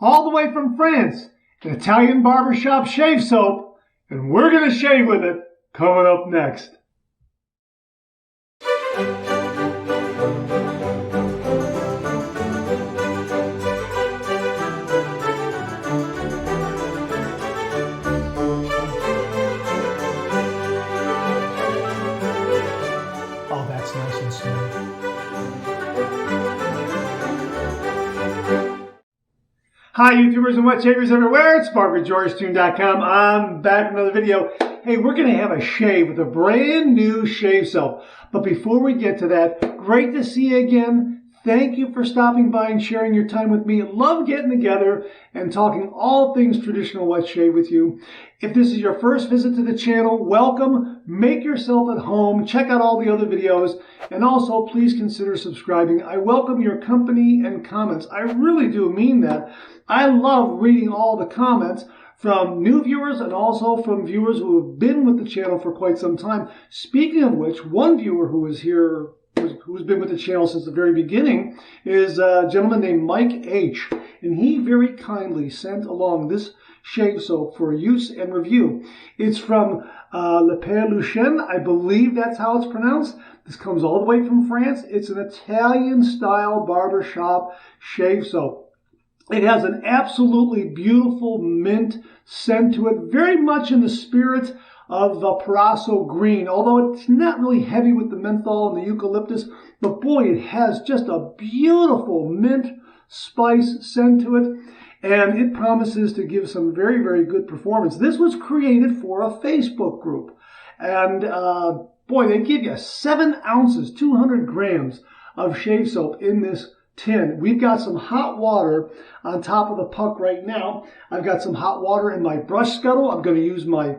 all the way from France, an Italian barbershop shave soap, and we're going to shave with it coming up next. Oh, that's nice and smooth. Hi, YouTubers and wet shavers everywhere. It's BarberGeorgeTune.com. I'm back with another video. Hey, we're going to have a shave with a brand new shave soap. But before we get to that, great to see you again. Thank you for stopping by and sharing your time with me. Love getting together and talking all things traditional wet shave with you. If this is your first visit to the channel, welcome. Make yourself at home. Check out all the other videos. And also, please consider subscribing. I welcome your company and comments. I really do mean that. I love reading all the comments from new viewers and also from viewers who have been with the channel for quite some time. Speaking of which, one viewer who is here, who's been with the channel since the very beginning, is a gentleman named Mike H. And he very kindly sent along this shave soap for use and review. It's from Pere Lucien. I believe that's how it's pronounced. This comes all the way from France. It's an Italian-style barbershop shave soap. It has an absolutely beautiful mint scent to it, very much in the spirit of the Paraso green, although it's not really heavy with the menthol and the eucalyptus, but boy, it has just a beautiful mint spice scent to it, and it promises to give some very, very good performance. This was created for a Facebook group, and boy, they give you 7 ounces, 200 grams of shave soap in this tin. We've got some hot water on top of the puck right now. I've got some hot water in my brush scuttle. I'm going to use my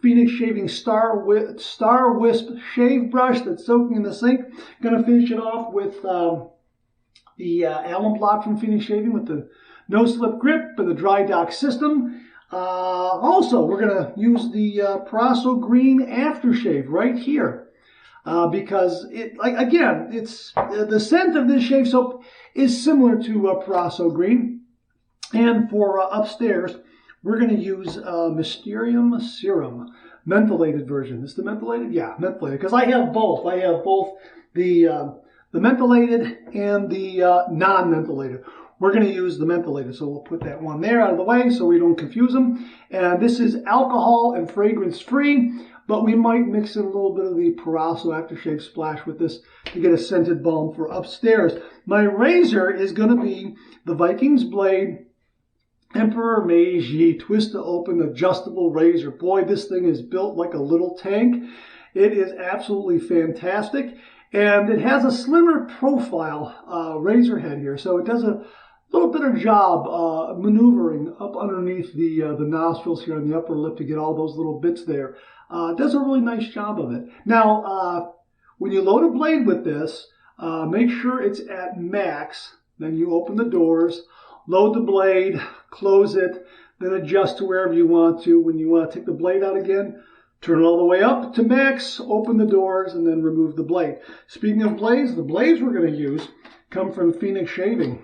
Phoenix Shaving Star Wisp shave brush that's soaking in the sink. Going to finish it off with the Alum block from Phoenix Shaving with the no slip grip and the dry dock system. Also, we're going to use the Paraso green aftershave right here. Because it's the scent of this shave soap is similar to Paraso green. And for upstairs, we're going to use Mysterium Serum, mentholated version. Is the mentholated? Yeah, mentholated. Because I have both. I have both the mentholated and the non-mentholated. We're going to use the mentholated, so we'll put that one there out of the way so we don't confuse them. And this is alcohol and fragrance free. But we might mix in a little bit of the Paraso aftershave splash with this to get a scented balm for upstairs. My razor is going to be the Vikings Blade Emperor Meiji Twist to Open adjustable razor. Boy, this thing is built like a little tank. It is absolutely fantastic. And it has a slimmer profile razor head here, so it does a little better job maneuvering up underneath the nostrils here on the upper lip to get all those little bits there. Does a really nice job of it. Now, when you load a blade with this, make sure it's at max. Then you open the doors, load the blade, close it, then adjust to wherever you want to. When you want to take the blade out again, turn it all the way up to max, open the doors, and then remove the blade. Speaking of blades, the blades we're going to use come from Phoenix Shaving.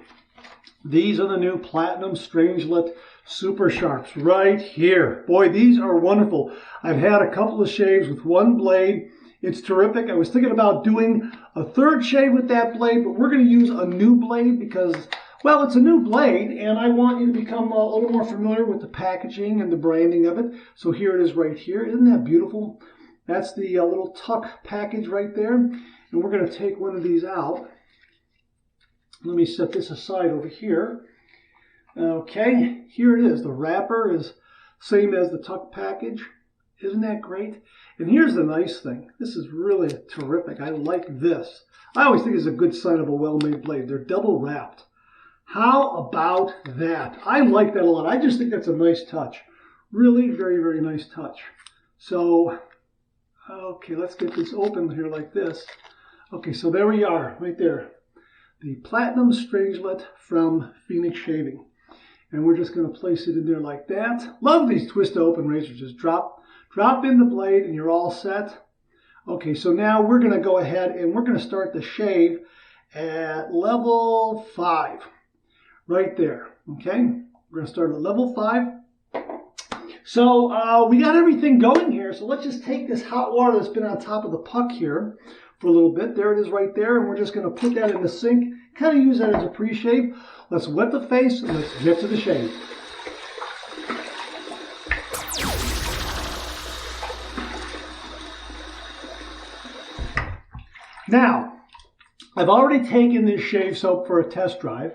These are the new Platinum Strangelet Super Sharps right here. Boy, these are wonderful. I've had a couple of shaves with one blade. It's terrific. I was thinking about doing a third shave with that blade, but we're going to use a new blade because, well, it's a new blade, and I want you to become a little more familiar with the packaging and the branding of it. So here it is right here. Isn't that beautiful? That's the little tuck package right there. And we're going to take one of these out. Let me set this aside over here. Okay, here it is. The wrapper is same as the tuck package. Isn't that great? And here's the nice thing. This is really terrific. I like this. I always think it's a good sign of a well-made blade. They're double wrapped. How about that? I like that a lot. I just think that's a nice touch. Really, very, very nice touch. So, okay, let's get this open here like this. Okay, so there we are, right there. The Platinum Strangelet from Phoenix Shaving. And we're just going to place it in there like that. Love these twist to open razors. Just drop in the blade and you're all set. Okay, so now we're going to go ahead and we're going to start the shave at level 5. Right there, okay? We're going to start at level 5. So we got everything going here. So let's just take this hot water that's been on top of the puck here for a little bit. There it is right there. And we're just going to put that in the sink. Kind of use that as a pre-shave. Let's wet the face and let's get to the shave. Now, I've already taken this shave soap for a test drive,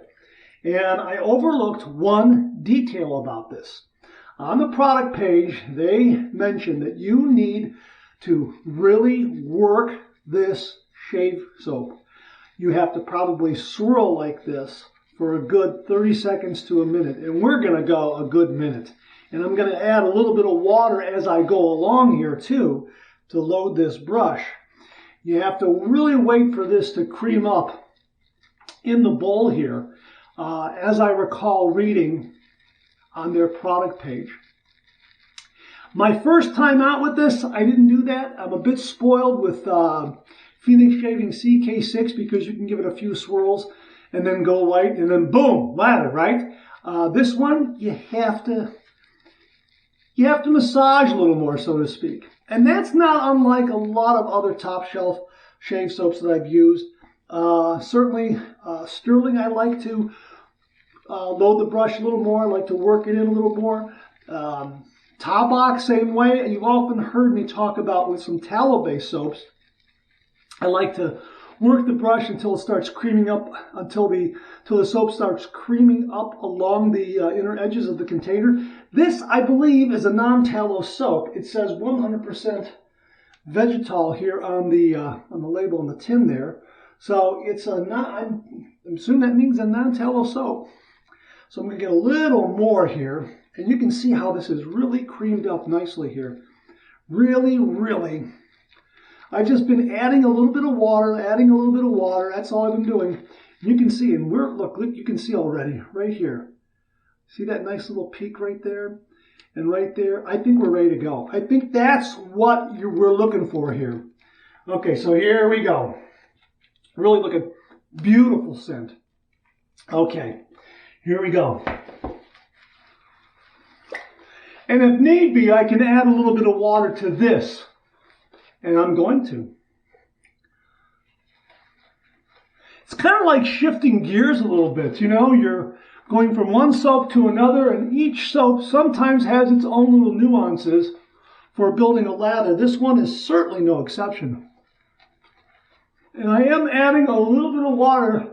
and I overlooked one detail about this. On the product page, they mention that you need to really work this shave soap. You have to probably swirl like this for a good 30 seconds to a minute, and we're going to go a good minute. And I'm going to add a little bit of water as I go along here too to load this brush. You have to really wait for this to cream up in the bowl here, as I recall reading on their product page. My first time out with this, I didn't do that. I'm a bit spoiled with Phoenix Shaving CK6 because you can give it a few swirls and then go white and then boom, lather, right? This one, you have to massage a little more, so to speak. And that's not unlike a lot of other top shelf shave soaps that I've used. Certainly Sterling, I like to load the brush a little more. I like to work it in a little more. Taobok, same way. You've often heard me talk about with some tallow-based soaps. I like to work the brush until it starts creaming up, until the soap starts creaming up along the inner edges of the container. This, I believe, is a non-tallow soap. It says 100% vegetal here on the label on the tin there. So it's a I'm assuming that means a non-tallow soap. So I'm going to get a little more here, and you can see how this is really creamed up nicely here. Really, really. I've just been adding a little bit of water, That's all I've been doing. You can see, and look, you can see already, right here. See that nice little peak right there? And right there, I think we're ready to go. I think that's what we're looking for here. Okay, so here we go. Really looking beautiful scent. Okay, here we go. And if need be, I can add a little bit of water to this. And I'm going to. It's kind of like shifting gears a little bit. You know, you're going from one soap to another, and each soap sometimes has its own little nuances for building a lather. This one is certainly no exception. And I am adding a little bit of water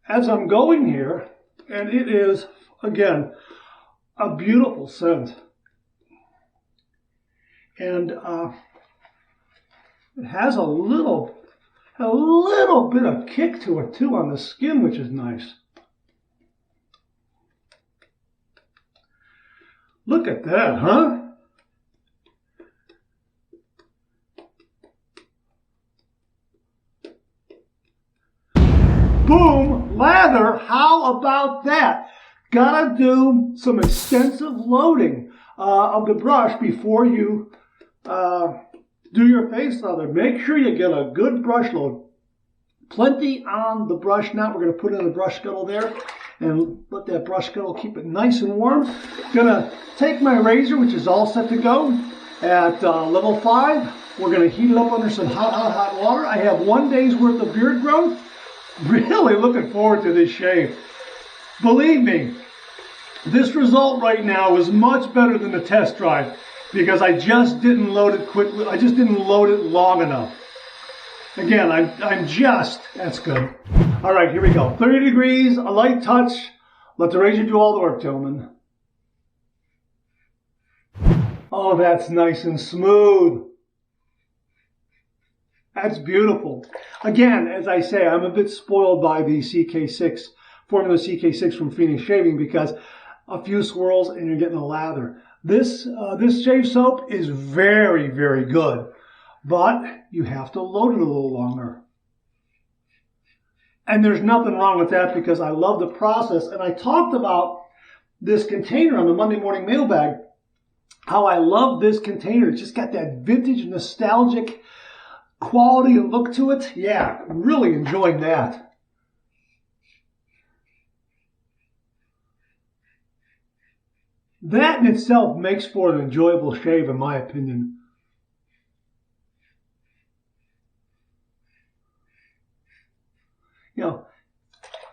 as I'm going here, and it is, again, a beautiful scent. And it has a little bit of kick to it too on the skin, which is nice. Look at that, huh? Boom, lather. How about that? Gotta do some extensive loading of the brush before you do your face lather. Make sure you get a good brush load. Plenty on the brush knot. We're going to put in the brush scuttle there and let that brush scuttle keep it nice and warm. Going to take my razor, which is all set to go at level 5. We're going to heat it up under some hot water. I have 1 day's worth of beard growth. Really looking forward to this shave. Believe me, this result right now is much better than the test drive because I just didn't load it quickly. I just didn't load it long enough. Again, that's good. All right, here we go. 30 degrees, a light touch. Let the razor do all the work, gentlemen. Oh, that's nice and smooth. That's beautiful. Again, as I say, I'm a bit spoiled by the CK6, Formula CK6 from Phoenix Shaving because a few swirls and you're getting a lather. This shave soap is very, very good, but you have to load it a little longer. And there's nothing wrong with that because I love the process. And I talked about this container on the Monday morning mailbag, how I love this container. It's just got that vintage, nostalgic quality and look to it. Yeah, really enjoying that. That in itself makes for an enjoyable shave, in my opinion. You know,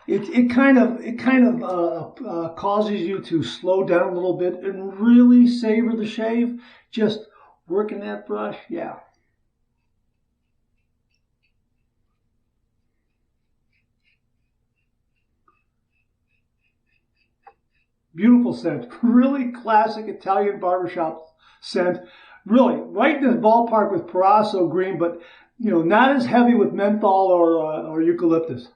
it kind of causes you to slow down a little bit and really savor the shave. Just working that brush, yeah. Beautiful scent. Really classic Italian barbershop scent. Really, right in the ballpark with Parasso green, but not as heavy with menthol or eucalyptus.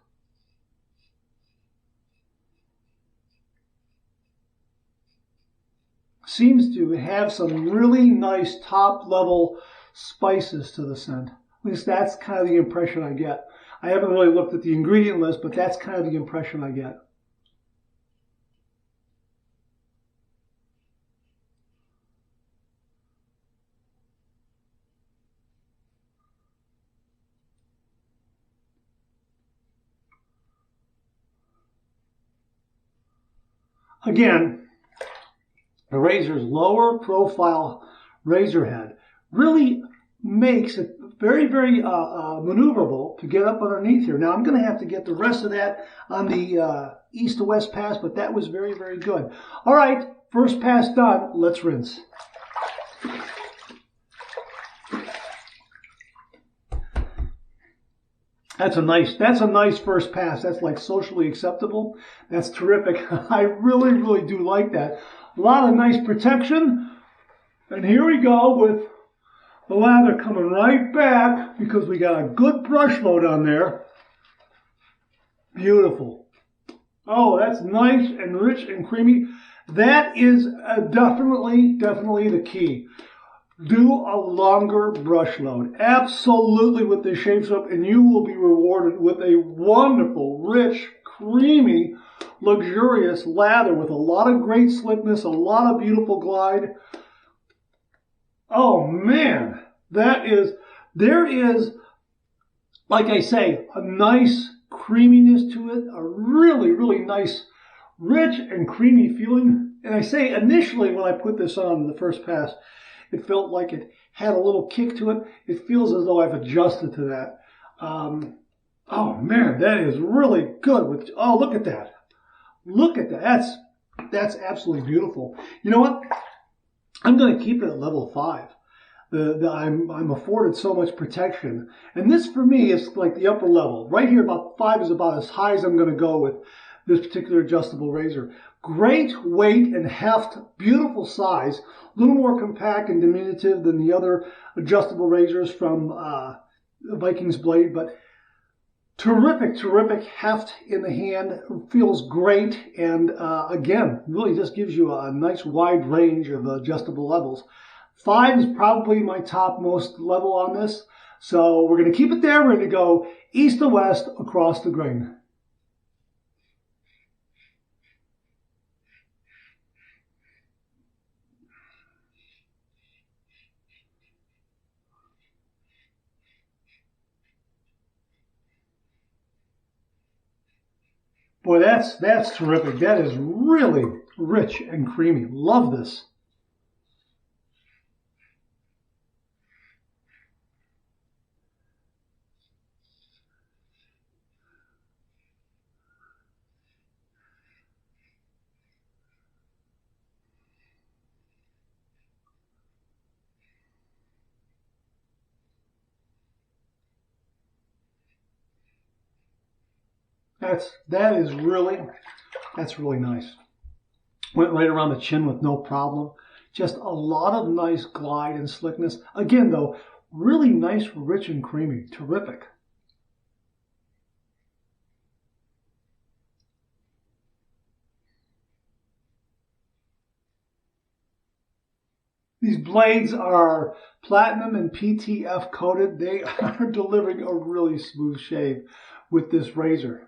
Seems to have some really nice top level spices to the scent. At least that's kind of the impression I get. I haven't really looked at the ingredient list, but that's kind of the impression I get. Again, the razor's lower profile razor head really makes it very, very maneuverable to get up underneath here. Now I'm going to have to get the rest of that on the east to west pass, but that was very, very good. All right, first pass done. Let's rinse. That's a nice first pass. That's like socially acceptable. That's terrific. I really, really do like that. A lot of nice protection. And here we go with the lather coming right back because we got a good brush load on there. Beautiful. Oh, that's nice and rich and creamy. That is definitely the key. Do a longer brush load. Absolutely with this shave soap, and you will be rewarded with a wonderful, rich, creamy, luxurious lather with a lot of great slickness, a lot of beautiful glide. Oh man, there is, like I say, a nice creaminess to it, a really, really nice, rich and creamy feeling. And I say initially when I put this on the first pass, it felt like it had a little kick to it. It feels as though I've adjusted to that. Oh man, that is really good. Oh, look at that. Look at that. That's absolutely beautiful. You know what? I'm going to keep it at level 5. I'm afforded so much protection. And this for me is like the upper level. Right here, about 5 is about as high as I'm going to go with this particular adjustable razor. Great weight and heft, beautiful size, a little more compact and diminutive than the other adjustable razors from Viking's Blade, but terrific heft in the hand, feels great, and again, really just gives you a nice wide range of adjustable levels. 5 is probably my topmost level on this, so we're going to keep it there. We're going to go east to west across the grain. Boy, that's terrific. That is really rich and creamy. Love this. That's really nice. Went right around the chin with no problem. Just a lot of nice glide and slickness. Again, though, really nice, rich and creamy. Terrific. These blades are platinum and PTF coated. They are delivering a really smooth shave with this razor.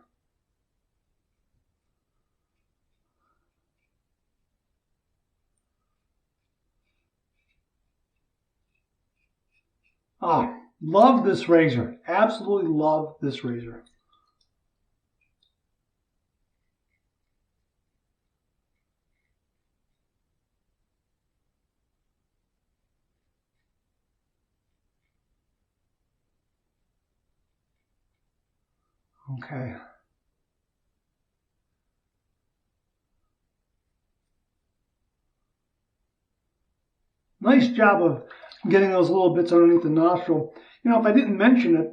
Ah, love this razor. Absolutely love this razor. Okay. Nice job of getting those little bits underneath the nostril. You know, if I didn't mention it,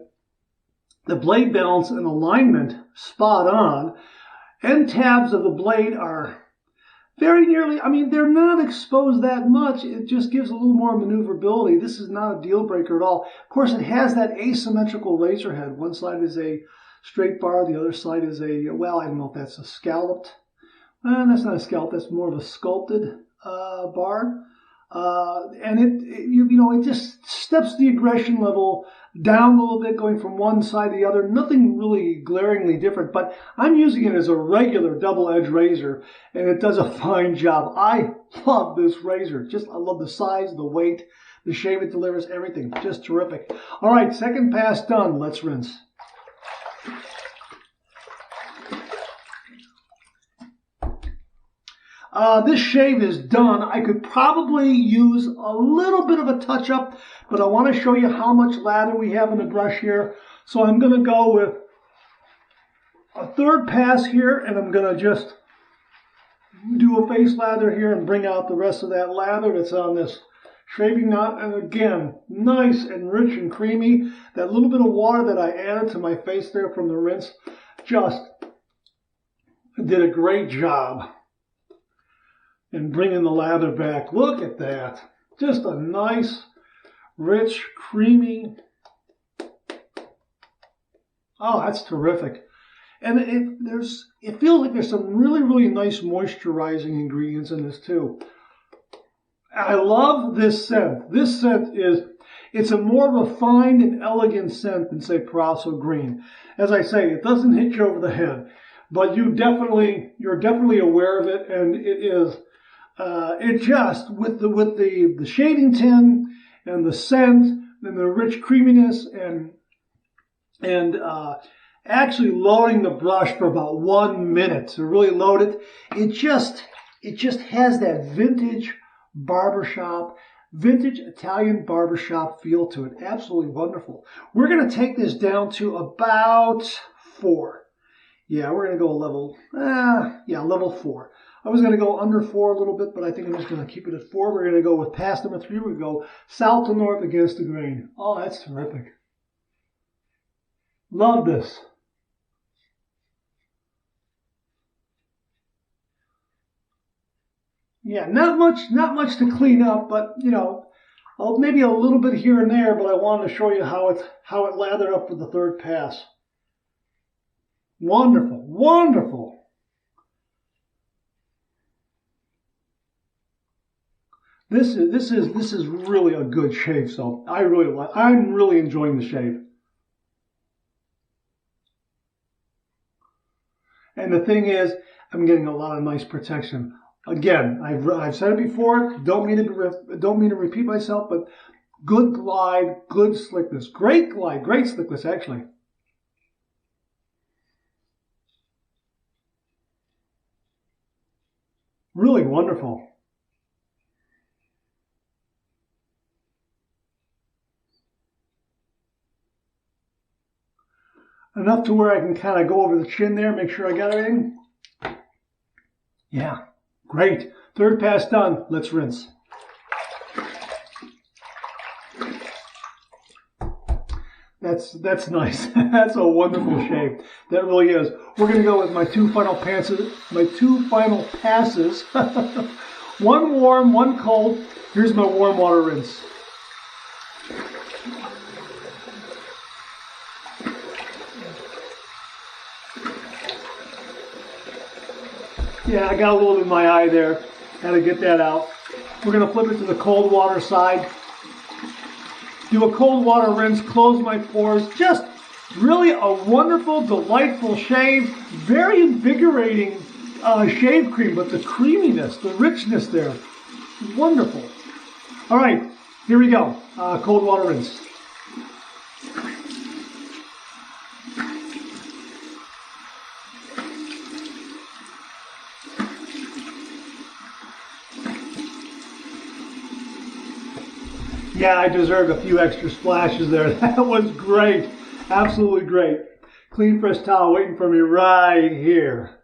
the blade balance and alignment, spot on. End tabs of the blade are very nearly, I mean, they're not exposed that much. It just gives a little more maneuverability. This is not a deal breaker at all. Of course, it has that asymmetrical razor head. One side is a straight bar. The other side is a, well, I don't know if that's a scalloped. That's not a scallop. That's more of a sculpted bar. And it just steps the aggression level down a little bit, going from one side to the other. Nothing really glaringly different, but I'm using it as a regular double-edged razor, and it does a fine job. I love this razor. I love the size, the weight, the shave it delivers, everything. Just terrific. All right, second pass done. Let's rinse. This shave is done. I could probably use a little bit of a touch-up, but I want to show you how much lather we have in the brush here. So I'm going to go with a third pass here, and I'm going to just do a face lather here and bring out the rest of that lather that's on this shaving knot. And again, nice and rich and creamy. That little bit of water that I added to my face there from the rinse just did a great job and bringing the lather back. Look at that. Just a nice, rich, creamy. Oh, that's terrific. And it feels like there's some really, really nice moisturizing ingredients in this too. I love this scent. This scent it's a more refined and elegant scent than, say, Proso Green. As I say, it doesn't hit you over the head, but you're definitely aware of it, and it is. It just, with the shading tin and the scent and the rich creaminess and actually loading the brush for about 1 minute to really load it, it just has that vintage barbershop, vintage Italian barbershop feel to it. Absolutely wonderful. We're going to take this down to about 4. Yeah, we're going to go level 4. I was going to go under 4 a little bit, but I think I'm just going to keep it at 4. We're going to go with pass number 3. We go south to north against the grain. Oh, that's terrific. Love this. Yeah, not much to clean up, but you know, maybe a little bit here and there. But I wanted to show you how it lathered up for the third pass. Wonderful, wonderful. This is really a good shave, so I'm really enjoying the shave. And the thing is, I'm getting a lot of nice protection. Again, I've said it before. Don't mean to repeat myself, but good glide, good slickness, great glide, great slickness actually. Really wonderful. Enough to where I can kind of go over the chin there, make sure I got everything. Yeah, great. Third pass done. Let's rinse. That's nice. That's a wonderful shave. That really is. We're going to go with my two final passes. One warm, one cold. Here's my warm water rinse. Yeah, I got a little bit in my eye there. Had to get that out. We're going to flip it to the cold water side. Do a cold water rinse, close my pores. Just really a wonderful, delightful shave. Very invigorating shave cream, but the creaminess, the richness there, wonderful. All right, here we go. Cold water rinse. Yeah, I deserved a few extra splashes there. That was great. Absolutely great. clean, fresh towel waiting for me right here.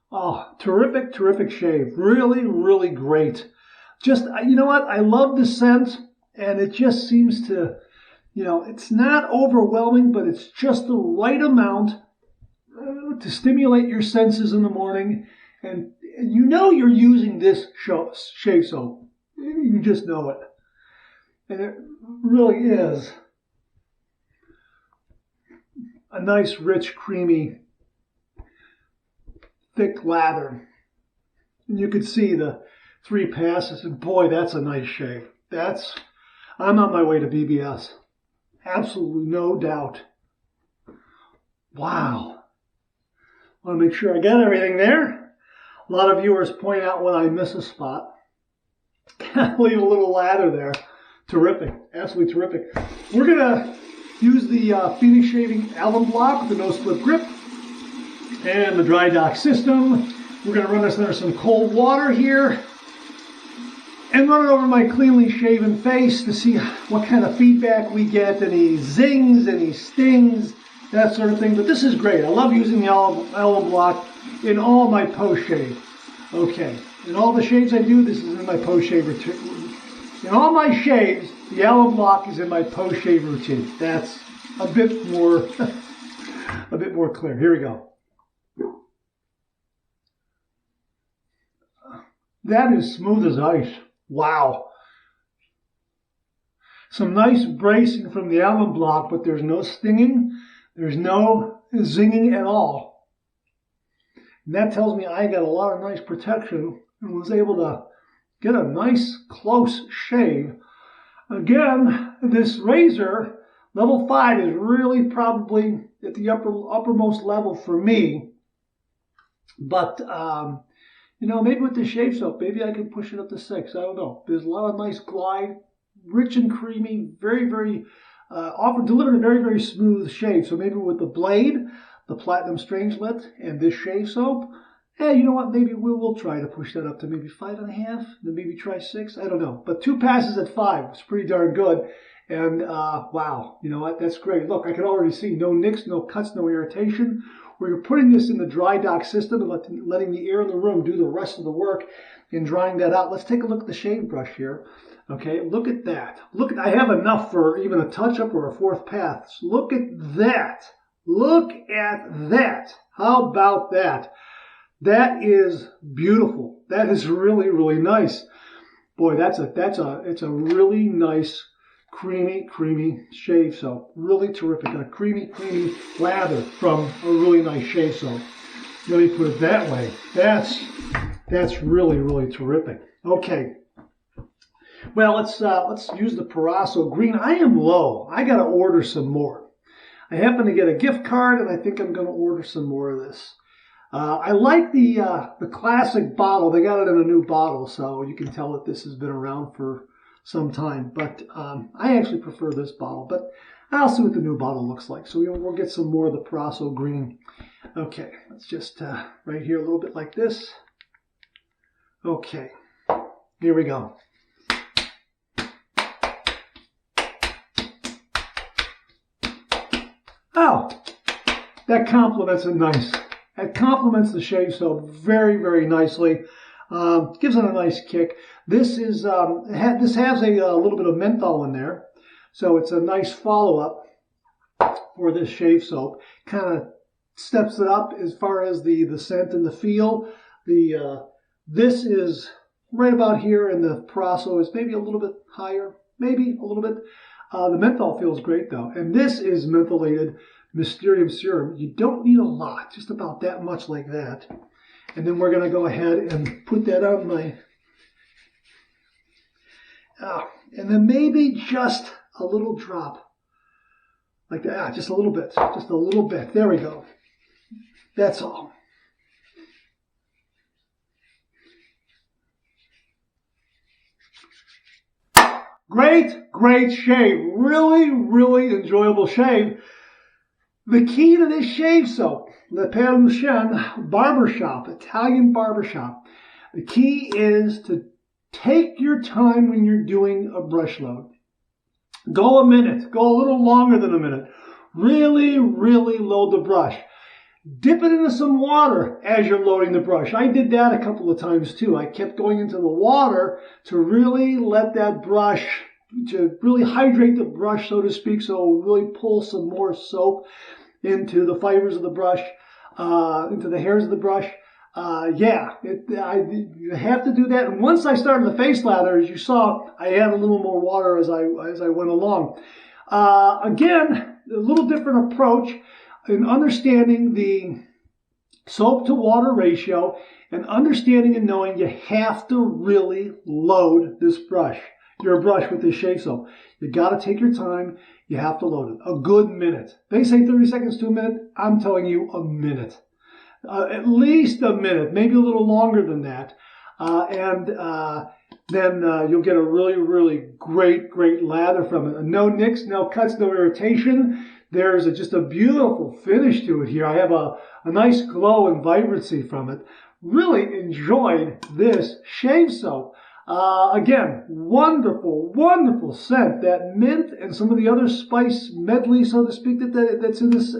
Oh, terrific, terrific shave. Really, really great. Just, you know what? I love the scent, and it just seems to, you know, it's not overwhelming, but it's just the right amount to stimulate your senses in the morning. And you know you're using this shave soap. You just know it. And it really is a nice, rich, creamy, thick lather. And you could see the 3 passes, and boy, that's a nice shave. I'm on my way to BBS. Absolutely no doubt. Wow. I want to make sure I got everything there. A lot of viewers point out when I miss a spot. Leave a little lather there. Terrific. Absolutely terrific. We're going to use the Phoenix Shaving Alum block with the no split grip and the dry dock system. We're going to run this under some cold water here and run it over my cleanly shaven face to see what kind of feedback we get, any zings, any stings, that sort of thing. But this is great. I love using the alum block in all my post-shave. Okay, in all the shaves I do, this is in my post-shave routine. In all my shaves, the alum block is in my post-shave routine. That's a bit more, a bit more clear. Here we go. That is smooth as ice. Wow. Some nice bracing from the alum block, but there's no stinging. There's no zinging at all. And that tells me I got a lot of nice protection and was able to get a nice close shave. Again, this razor, level 5, is really probably at the uppermost level for me. But, you know, maybe with the shave soap, maybe I can push it up to 6. I don't know. There's a lot of nice glide, rich and creamy, very, very, delivered a very, very smooth shave. So maybe with the blade, the Platinum Strangelet, and this shave soap, you know what? Maybe we'll try to push that up to maybe 5.5, then maybe try 6. I don't know. But 2 passes at 5 is pretty darn good. And wow, you know what? That's great. Look, I can already see no nicks, no cuts, no irritation. We're putting this in the dry dock system and letting the air in the room do the rest of the work in drying that out. Let's take a look at the shave brush here. Okay, look at that. Look, I have enough for even a touch-up or a 4th pass. Look at that. Look at that. How about that? That is beautiful. That is really, really nice. Boy, it's a really nice, creamy shave soap. Really terrific. A creamy lather from a really nice shave soap. Let me put it that way. That's really, really terrific. Okay. Well, let's use the Parasso Green. I am low. I got to order some more. I happen to get a gift card, and I think I'm going to order some more of this. I like the classic bottle. They got it in a new bottle, so you can tell that this has been around for some time. But I actually prefer this bottle. But I'll see what the new bottle looks like. So we'll get some more of the Parasso Green. Okay, let's just right here a little bit like this. Okay, here we go. Oh, that complements it nice. It complements the shave soap very, very nicely. Gives it a nice kick. This is this has a little bit of menthol in there, so it's a nice follow-up for this shave soap. Kind of steps it up as far as the scent and the feel. This is right about here, and the Parasso is maybe a little bit higher, maybe a little bit. The menthol feels great though, and this is mentholated Mysterium Serum. You don't need a lot, just about that much like that. And then we're going to go ahead and put that on my, and then maybe just a little drop, like that, just a little bit, There we go. That's all. Great shave. Really, really enjoyable shave. The key to this shave soap, the Pere Lucien Barbershop, Italian Barbershop. The key is to take your time when you're doing a brush load. Go a minute. Go a little longer than a minute. Really, really load the brush. Dip it into some water as you're loading the brush. I did that a couple of times too. I kept going into the water to really let that brush, to really hydrate the brush, so to speak, so it will really pull some more soap into the fibers of the brush, into the hairs of the brush. You have to do that. And once I started the face lather, as you saw, I added a little more water as I went along. Again, a little different approach in understanding the soap to water ratio, and understanding and knowing you have to really load this brush, your brush with this shave soap. You got to take your time. You have to load it. A good minute. They say 30 seconds to a minute. I'm telling you a minute. At least a minute, maybe a little longer than that. Then you'll get a really, really great lather from it. No nicks, no cuts, no irritation. There's just a beautiful finish to it here. I have a nice glow and vibrancy from it. Really enjoyed this shave soap. Again, wonderful scent. That mint and some of the other spice medley, so to speak, that's in this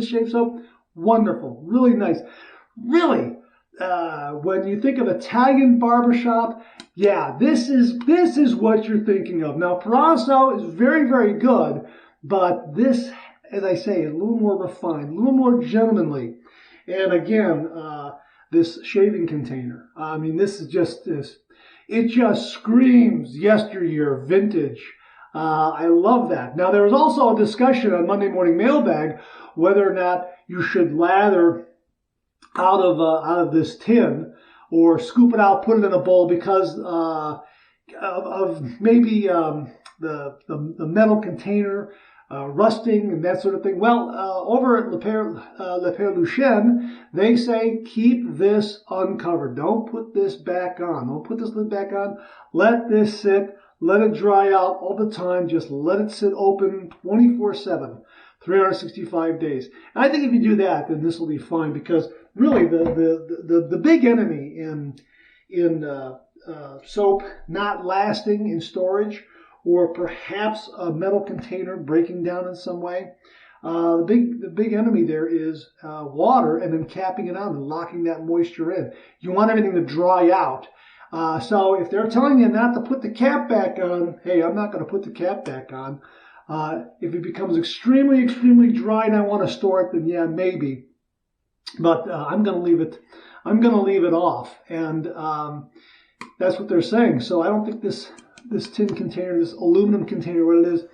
shave soap. Wonderful, really nice. Really, when you think of Italian barbershop, yeah, this is what you're thinking of. Now, Paraso is very good, but this, as I say, is a little more refined, a little more gentlemanly. And again, this shaving container. I mean, this is just this. It just screams yesteryear, vintage. I love that. Now, there was also a discussion on Monday Morning Mailbag whether or not you should lather out of this tin or scoop it out, put it in a bowl because of maybe the metal container rusting and that sort of thing. Well, over at Pere Lucien, they say keep this uncovered. Don't put this back on. Don't put this lid back on. Let this sit. Let it dry out all the time. Just let it sit open 24/7, 365 days. And I think if you do that, then this will be fine, because really the big enemy in soap not lasting in storage, or perhaps a metal container breaking down in some way, the big enemy there is water, and then capping it on and locking that moisture in. You want everything to dry out. So if they're telling you not to put the cap back on, hey, I'm not going to put the cap back on. If it becomes extremely dry and I want to store it, then yeah, maybe. But I'm going to leave it. I'm going to leave it off, and that's what they're saying. So I don't think this tin container, this aluminum container, what it is,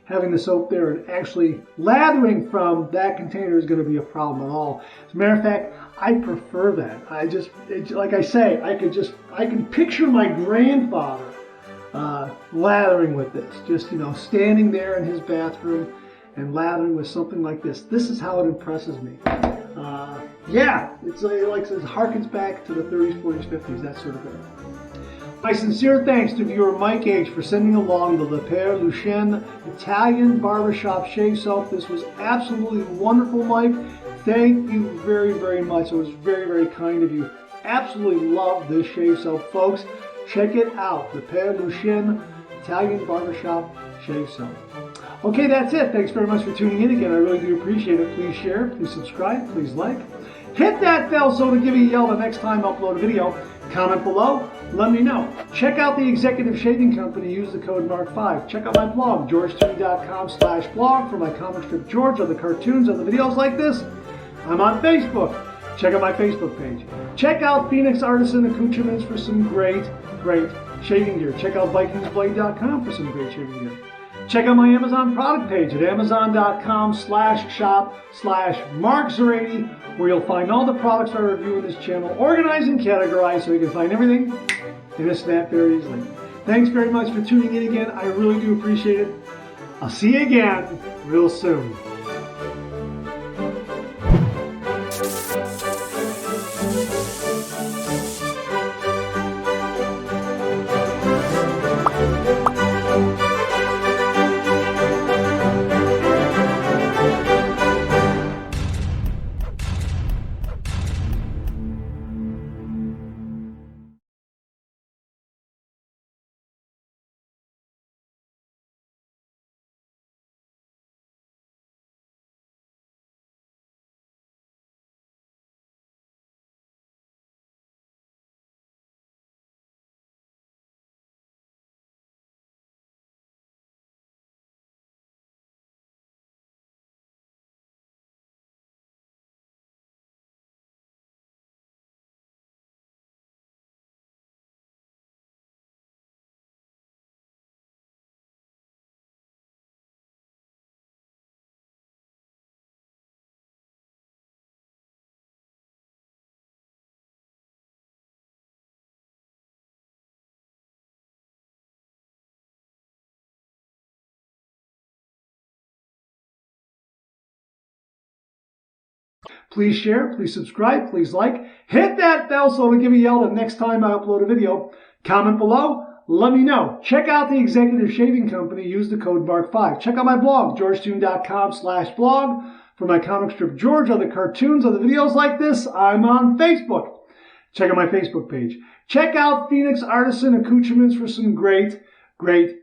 having the soap there and actually lathering from that container is going to be a problem at all. As a matter of fact, I prefer that. Like I say, I can picture my grandfather lathering with this, just, standing there in his bathroom and lathering with something like this. This is how it impresses me. Yeah, it harkens back to the 30s, 40s, 50s, that sort of thing. My sincere thanks to viewer Mike H. for sending along the Pere Lucien Italian Barbershop Shave Soap. This was absolutely wonderful, Mike. Thank you very much. It was very kind of you. Absolutely love this shave soap, folks. Check it out, the Pere Lucien Italian Barbershop Shave Soap. Okay, that's it. Thanks very much for tuning in again. I really do appreciate it. Please share, please subscribe, please like. Hit that bell so to give you a yell the next time I upload a video. Comment below, let me know. Check out the Executive Shaving Company. Use the code MARK5. Check out my blog, georgetoon.com/blog, for my comic strip George, other cartoons, other videos like this. I'm on Facebook. Check out my Facebook page. Check out Phoenix Artisan Accoutrements for some great shaving gear. Check out VikingsBlade.com for some great shaving gear. Check out my Amazon product page at amazon.com/shop/markzerati, where you'll find all the products I review in this channel, organized and categorized so you can find everything in a snap very easily. Thanks very much for tuning in again. I really do appreciate it. I'll see you again real soon. Please share, please subscribe, please like. Hit that bell so it'll give you a yell the next time I upload a video. Comment below, let me know. Check out the Executive Shaving Company. Use the code BARK5. Check out my blog, georgetoon.com/blog. For my comic strip George, other cartoons, other videos like this, I'm on Facebook. Check out my Facebook page. Check out Phoenix Artisan Accoutrements for some great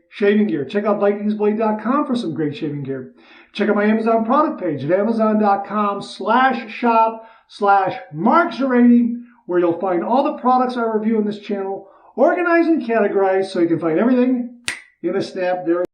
shaving gear. Check out VikingsBlade.com for some great shaving gear. Check out my Amazon product page at amazon.com/shop/Mark080, where you'll find all the products I review on this channel, organized and categorized so you can find everything in a snap there.